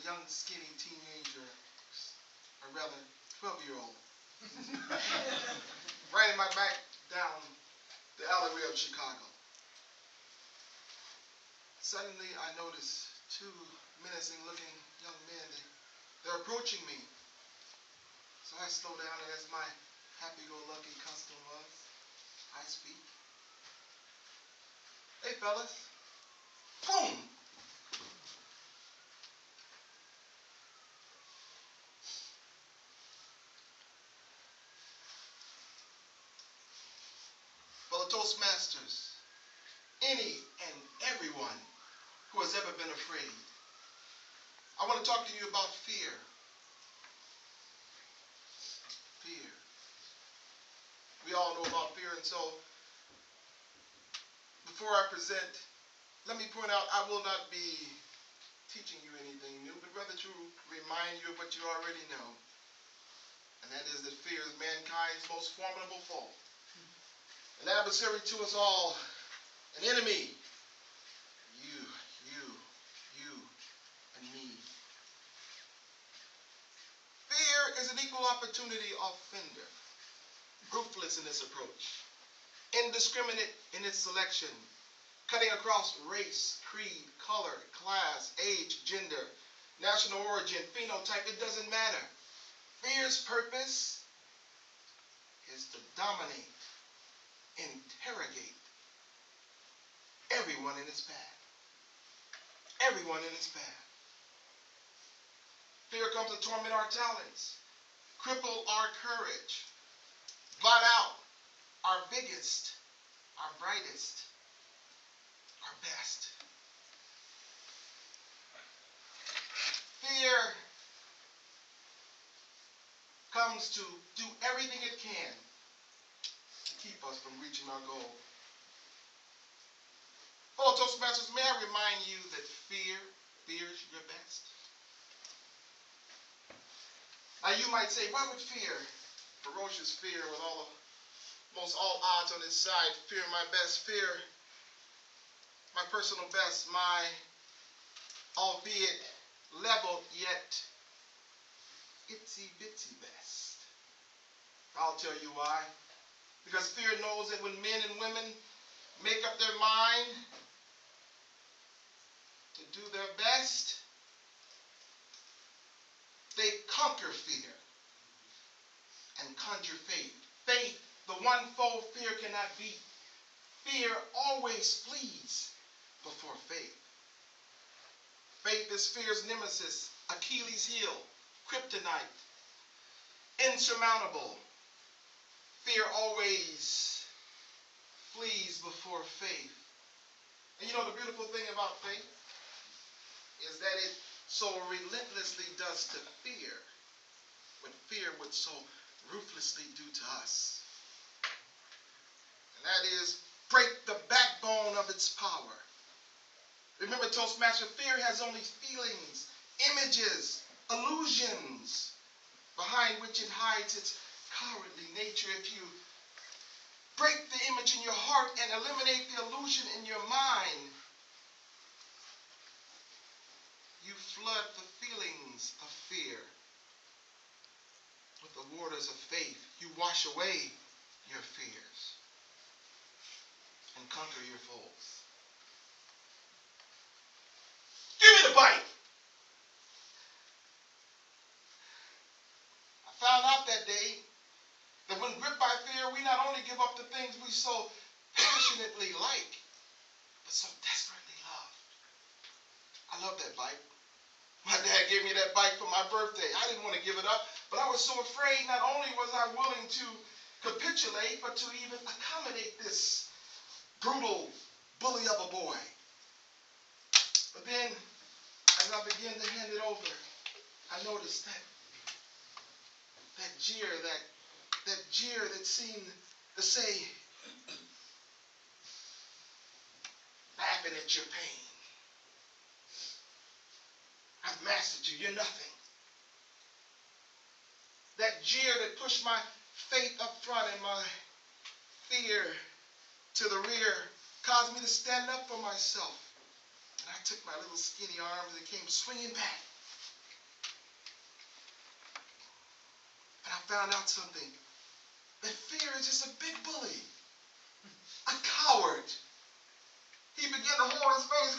young, skinny teenager, or rather, 12-year-old, riding my bike down the alleyway of Chicago. Suddenly, I noticed two menacing-looking young men. They're approaching me. So I slow down, and as my happy-go-lucky custom was, I speak. Hey, fellas. Boom! Fellow Toastmasters, any and everyone who has ever been afraid, I want to talk to you about fear. Fear. We all know about fear, and so before I present, let me point out I will not be teaching you anything new, but rather to remind you of what you already know. And that is that fear is mankind's most formidable foe. An adversary to us all, an enemy. You, and me. Fear is an equal opportunity offender, ruthless in its approach, indiscriminate in its selection, cutting across race, creed, color, class, age, gender, national origin, phenotype, it doesn't matter. Fear's purpose is to dominate, interrogate everyone in its path. Everyone in its path. Fear comes to torment our talents, cripple our courage, blot out our biggest, our brightest, our best. Fear comes to do everything it can to keep us from reaching our goal. Fellow Toastmasters, may I remind you that fears your best? Now you might say, why would fear, ferocious fear with most all odds on its side, fear my best, fear my personal best, my albeit leveled yet itsy bitsy best? I'll tell you why. Because fear knows that when men and women make up their mind to do their best, they conquer fear and conjure faith. Faith, the one foe fear cannot beat. Fear always flees before faith. Faith is fear's nemesis, Achilles' heel, kryptonite, insurmountable. Fear always flees before faith. And you know the beautiful thing about faith is that it so relentlessly does to fear what fear would so ruthlessly do to us. And that is break the backbone of its power. Remember, Toastmaster, fear has only feelings, images, illusions behind which it hides its cowardly nature. If you break the image in your heart and eliminate the illusion in your mind, you flood the feelings of fear with the waters of faith. You wash away your fears and conquer your foes. Give me the bite! I found out that day that when gripped by fear, we not only give up the things we so passionately like, but so desperately love. I love that bike. My dad gave me that bike for my birthday. I didn't want to give it up, but I was so afraid not only was I willing to capitulate, but to even accommodate this brutal bully of a boy. But then, as I began to hand it over, I noticed that jeer that seemed to say, laughing at your pain. I've mastered you. You're nothing. That jeer that pushed my faith up front and my fear to the rear caused me to stand up for myself. And I took my little skinny arms and came swinging back found out something. That fear is just a big bully. A coward. He began to hold his face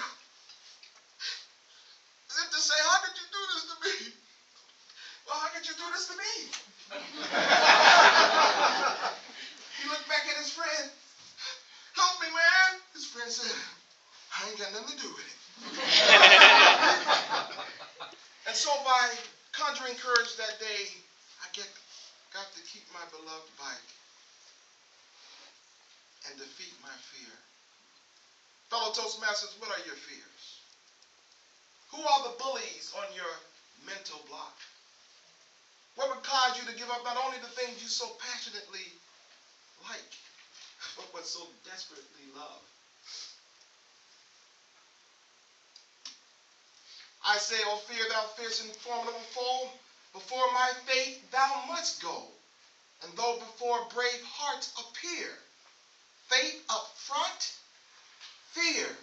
as if to say, how could you do this to me? Well, how could you do this to me? He looked back at his friend. Help me, man. His friend said, I ain't got nothing to do with it. And so by conjuring courage that day, I got to keep my beloved bike and defeat my fear. Fellow Toastmasters, what are your fears? Who are the bullies on your mental block? What would cause you to give up not only the things you so passionately like, but so desperately love? I say, O fear, thou fierce and formidable foe, before my faith thou must go. And though before brave hearts appear, faith up front, fear